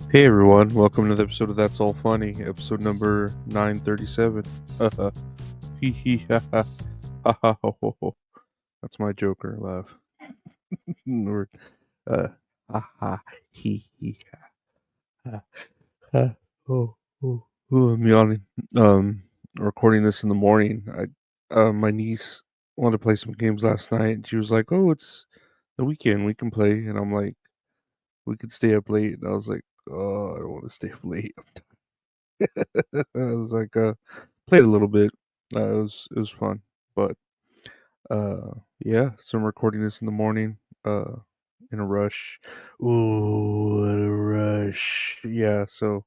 Hey everyone, welcome to the episode of That's All Funny, episode number 937. Hee hee ha ha ha ha ho ho ho. That's my Joker laugh. Or, uh, ha ha hee hee ha ha oh oh oh. I'm yawning. Um, Recording this in the morning. My niece wanted to play some games last night, and she was like, "Oh, it's the weekend, we can play." And I'm like, "We could stay up late." And I was like, "Oh, I don't want to stay up late." I was like, played a little bit. It was fun, but yeah. So I'm recording this in the morning. In a rush. Ooh, what a rush! Yeah. So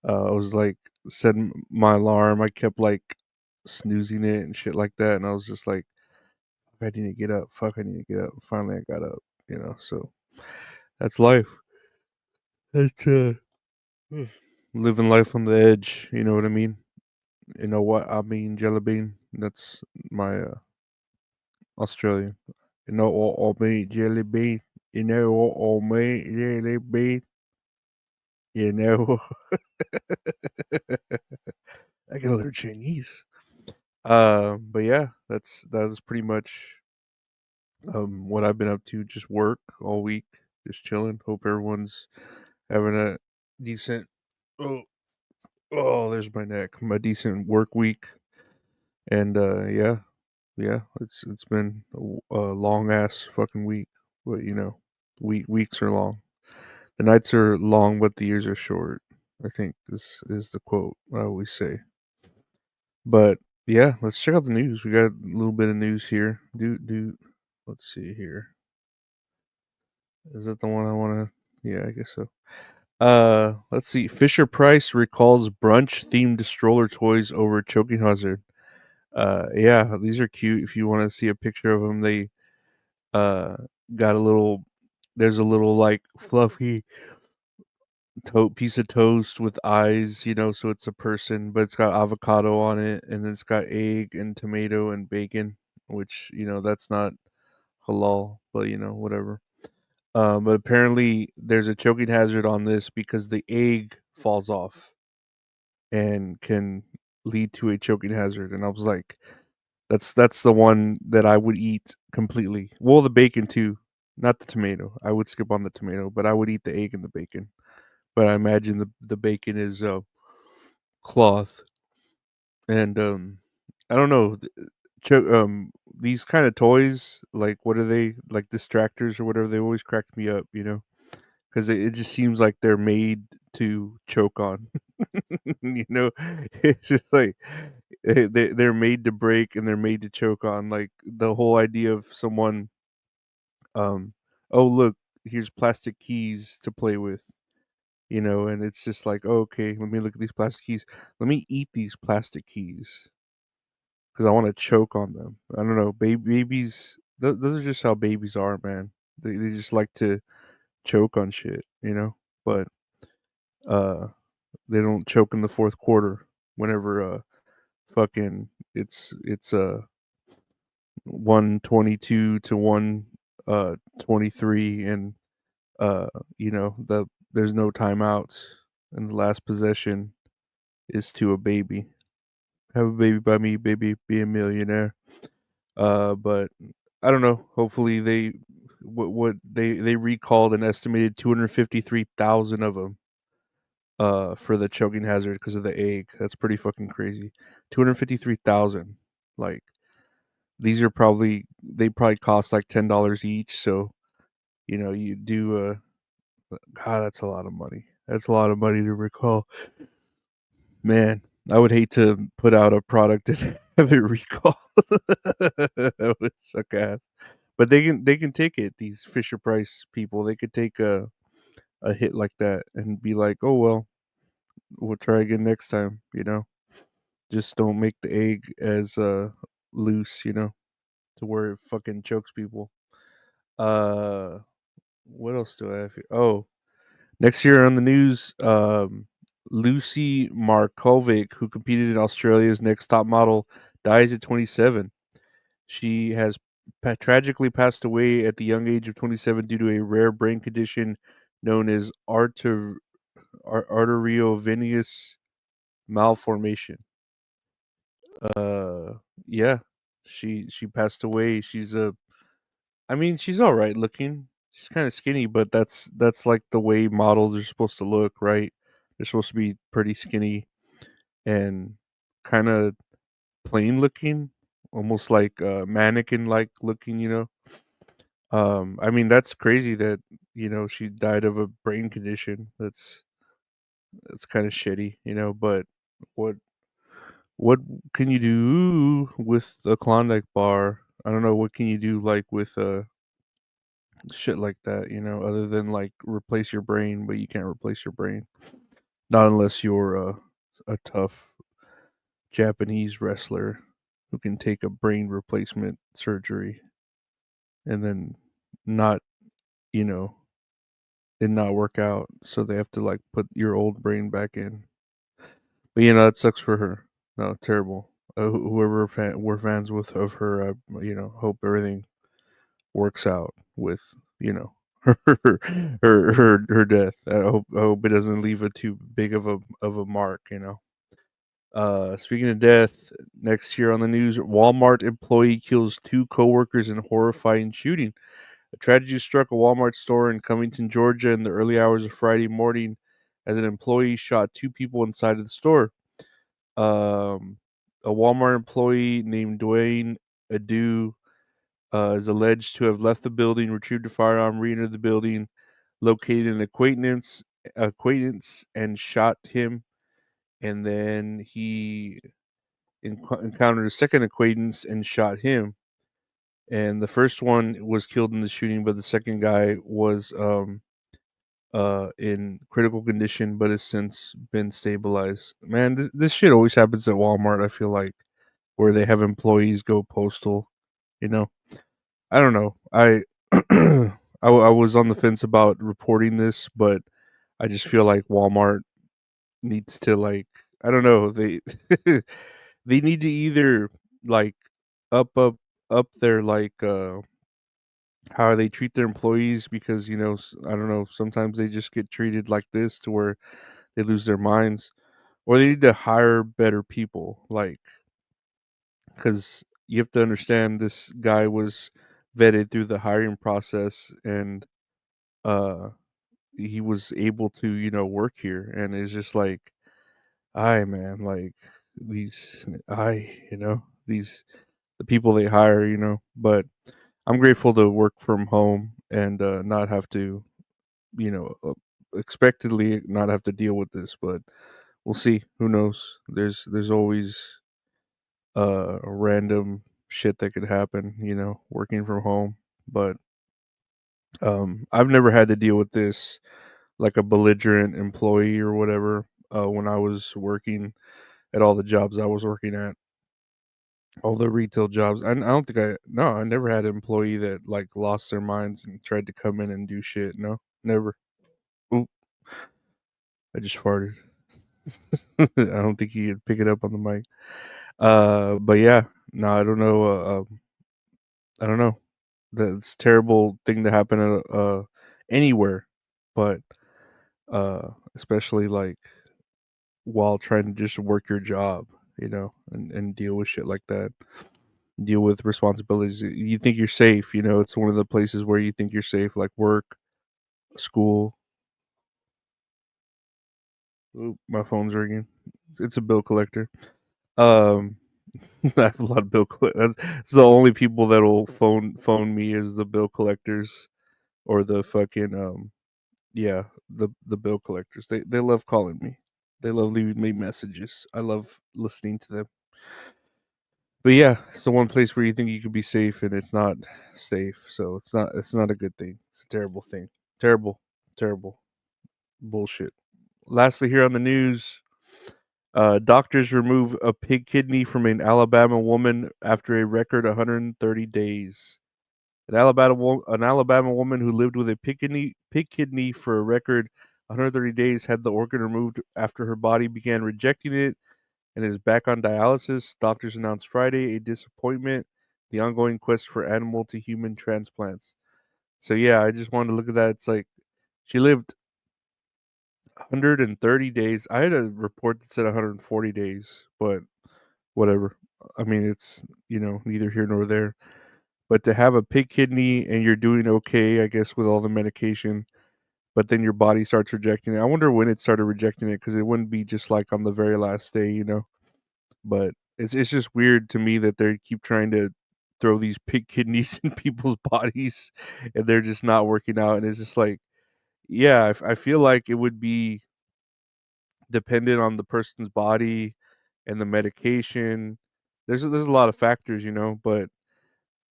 I was like setting my alarm. I kept like snoozing it and shit like that, and I was just like, I need to get up. Fuck, I need to get up. Finally, I got up. So that's life. That's living life on the edge. You know what I mean? You know what I mean, jelly bean. That's my Australian. You know what I mean, jelly bean. You know what I mean, jelly bean. You know. I can learn Chinese. But yeah, that's pretty much what I've been up to. Just work all week, just chilling. Hope everyone's having a decent. Oh, oh, there's my neck. My decent work week, and yeah, yeah, it's been a long ass fucking week, but weeks are long. The nights are long, but the years are short. I think this is the quote I always say. But yeah, let's check out the news. We got a little bit of news here. Do. Let's see here. Is that the one I want to? Yeah, I guess so. Let's see. Fisher Price recalls brunch themed stroller toys over choking hazard. Yeah, these are cute. If you want to see a picture of them, they uh got a little. There's a little like fluffy piece of toast with eyes, so it's a person, but it's got avocado on it, and then it's got egg and tomato and bacon, which that's not halal, but whatever. But apparently there's a choking hazard on this because the egg falls off and can lead to a choking hazard. And I was like, that's the one that I would eat completely. Well, the bacon too, not the tomato. I would skip on the tomato, but I would eat the egg and the bacon. But I imagine the bacon is cloth, and I don't know. These kind of toys, like what are they, like distractors or whatever? They always cracked me up, because it just seems like they're made to choke on. It's just like they're made to break and they're made to choke on. Like the whole idea of someone, um, oh look, here's plastic keys to play with, and it's just like, oh, okay, let me look at these plastic keys. Let me eat these plastic keys because I want to choke on them. I don't know, babies. Those are just how babies are, man. They just like to choke on shit, But uh, they don't choke in the fourth quarter whenever fucking it's 122 to 123, and uh there's no timeouts, and the last possession is to a baby. Have a baby by me, baby, be a millionaire. But I don't know. Hopefully what they recalled an estimated 253,000 of them for the choking hazard because of the egg. That's pretty fucking crazy. 253,000. Like these are they probably cost like $10 each, so you do God, that's a lot of money. That's a lot of money to recall. Man, I would hate to put out a product and have it recalled. That would suck ass. But they can take it. These Fisher Price people, they could take a hit like that and be like, oh well, we'll try again next time. Just don't make the egg as loose, to where it fucking chokes people. Uh, what else do I have here? Oh, next year on the news, Lucy Markovic, who competed in Australia's Next Top Model, dies at 27. She has tragically passed away at the young age of 27 due to a rare brain condition known as arteriovenous malformation. Uh, yeah, she passed away. I mean, she's all right looking. She's kind of skinny, but that's like the way models are supposed to look, right? They're supposed to be pretty skinny and kind of plain looking, almost like mannequin like looking, you know. I mean, that's crazy that, she died of a brain condition. That's kind of shitty, but what what can you do with a Klondike bar? I don't know, what can you do like with shit like that, other than like replace your brain, but you can't replace your brain. Not unless you're a tough Japanese wrestler who can take a brain replacement surgery and then not, you know, it not work out, so they have to like put your old brain back in. But that sucks for her. No, terrible. Whoever were fans with of her, hope everything works out with her her death. I hope it doesn't leave a too big of a mark. Speaking of death, next year on the news, Walmart employee kills two coworkers in horrifying shooting. A tragedy struck a Walmart store in Covington, Georgia, in the early hours of Friday morning, as an employee shot two people inside of the store. Um, a Walmart employee named Dwayne Adu is alleged to have left the building, retrieved a firearm, re-entered the building, located an acquaintance, and shot him. And then he encountered a second acquaintance and shot him. And the first one was killed in the shooting, but the second guy was in critical condition, but has since been stabilized. Man, this shit always happens at Walmart. I feel like where they have employees go postal. You know, I don't know. I was on the fence about reporting this, but I just feel like Walmart needs to like, I don't know, they they need to either like up up up their like how they treat their employees, because I don't know, sometimes they just get treated like this to where they lose their minds, or they need to hire better people, like, because you have to understand this guy was vetted through the hiring process, and uh he was able to work here, and it's just like, I man, like, these the people they hire, but I'm grateful to work from home and not have to, you know uh, expectedly not have to deal with this. But we'll see, who knows, there's always random shit that could happen, working from home. But I've never had to deal with this, like a belligerent employee or whatever, when I was working at all the jobs I was working at, all the retail jobs. I don't think no, I never had an employee that like lost their minds and tried to come in and do shit. No, never. Oop, I just farted. I don't think he could pick it up on the mic. But yeah, no, I don't know. I don't know. That's a terrible thing to happen at anywhere, but especially like while trying to just work your job, and deal with shit like that, deal with responsibilities. You think you're safe, it's one of the places where you think you're safe, like work, school. Oop, my phone's ringing. It's a bill collector. Um, I have a lot of bill collectors. That's the only people that'll phone me is the bill collectors, or the fucking yeah, the bill collectors. They love calling me. They love leaving me messages. I love listening to them. But yeah, it's the one place where you think you could be safe, and it's not safe. So it's not a good thing. It's a terrible thing. Terrible, terrible bullshit. Lastly, here on the news, doctors remove a pig kidney from an Alabama woman after a record 130 days. An Alabama woman who lived with a pig kidney for a record 130 days had the organ removed after her body began rejecting it and is back on dialysis. Doctors announced Friday a disappointment, the ongoing quest for animal to human transplants. So yeah, I just wanted to look at that. It's like she lived 130 days. I had a report that said 140 days, but whatever. I mean, it's, neither here nor there. But to have a pig kidney and you're doing okay, I guess, with all the medication, but then your body starts rejecting it. I wonder when it started rejecting it, because it wouldn't be just like on the very last day. But it's just weird to me that they keep trying to throw these pig kidneys in people's bodies, and they're just not working out. And it's just like, yeah, I feel like it would be dependent on the person's body and the medication. There's a lot of factors, but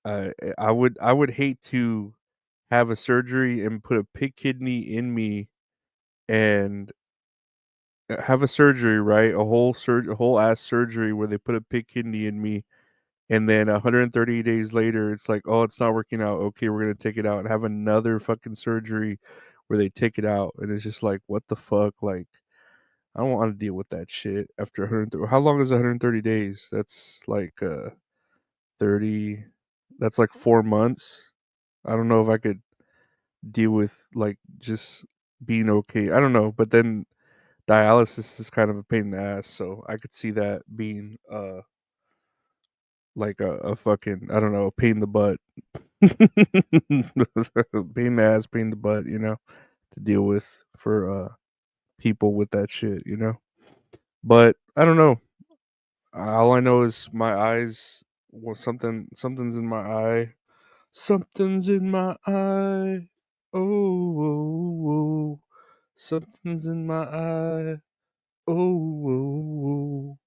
I would hate to have a surgery and put a pig kidney in me and have a surgery, right? A whole ass surgery where they put a pig kidney in me, and then 130 days later, it's like, oh, it's not working out. Okay, we're gonna take it out and have another fucking surgery where they take it out, and it's just like, what the fuck? Like, I don't want to deal with that shit after 130. How long is 130 days? That's like 30. That's like 4 months. I don't know if I could deal with like just being okay. I don't know, but then dialysis is kind of a pain in the ass, so I could see that being like a fucking, I don't know, a pain in the butt. Pain in the ass, pain in the butt, to deal with for people with that shit. But I don't know. All I know is my eyes, well, something's in my eye. Something's in my eye. Oh, oh, oh. Something's in my eye. Oh, oh, oh.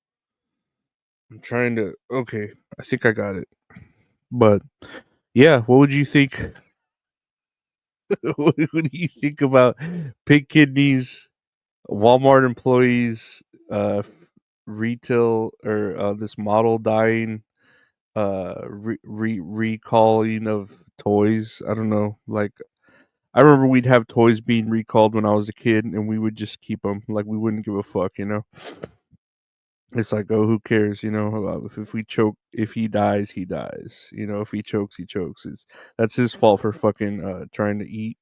I'm trying to. Okay, I think I got it. But yeah, what would you think? What do you think about pig kidneys, Walmart employees, retail, or this model dying, recalling of toys? I don't know. Like, I remember we'd have toys being recalled when I was a kid, and we would just keep them. Like, we wouldn't give a fuck. It's like, oh, who cares? If we choke, if he dies, he dies. If he chokes, he chokes. That's his fault for fucking trying to eat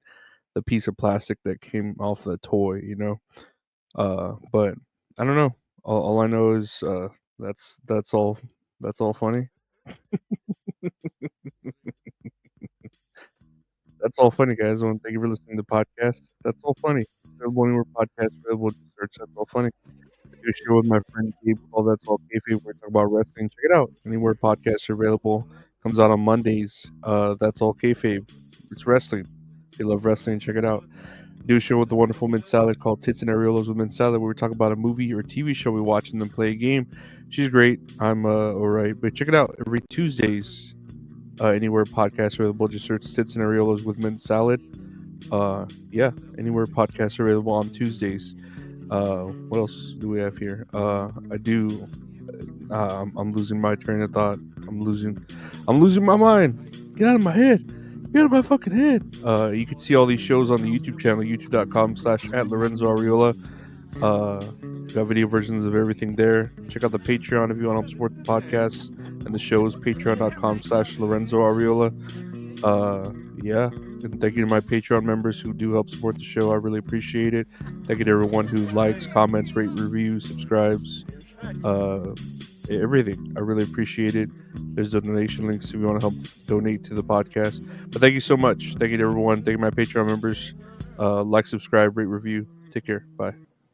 the piece of plastic that came off the toy. But I don't know. All I know is that's all funny. That's all funny, guys. I want to thank you for listening to the podcast. That's all funny. Available anywhere podcasts available. Just search That's All Funny. I do a show with my friend Gabe called That's All Kayfabe. We talk about wrestling. Check it out. Anywhere podcasts are available. Comes out on Mondays. That's All Kayfabe. It's wrestling. If you love wrestling, check it out. I do a show with the wonderful Mint Salad called Tits and Areolas with Mint Salad, where we talk about a movie or TV show we watch and then play a game. She's great. I'm alright. But check it out every Tuesdays. Anywhere podcasts are available. Just search Tits and Areolas with Mint Salad. Yeah, anywhere podcasts are available on Tuesdays. What else do we have here? I do. I'm losing my train of thought. I'm losing my mind. Get out of my head. Get out of my fucking head. You can see all these shows on the YouTube channel, youtube.com/@LorenzoAriola. Got video versions of everything there. Check out the Patreon if you want to help support the podcast and the shows, patreon.com/LorenzoAriola. Yeah. And thank you to my Patreon members who do help support the show. I really appreciate it. Thank you to everyone who likes, comments, rate, reviews, subscribes, uh, everything. I really appreciate it. There's donation links if you want to help donate to the podcast. But thank you so much. Thank you to everyone. Thank you to my Patreon members. Like, subscribe, rate, review. Take care. Bye.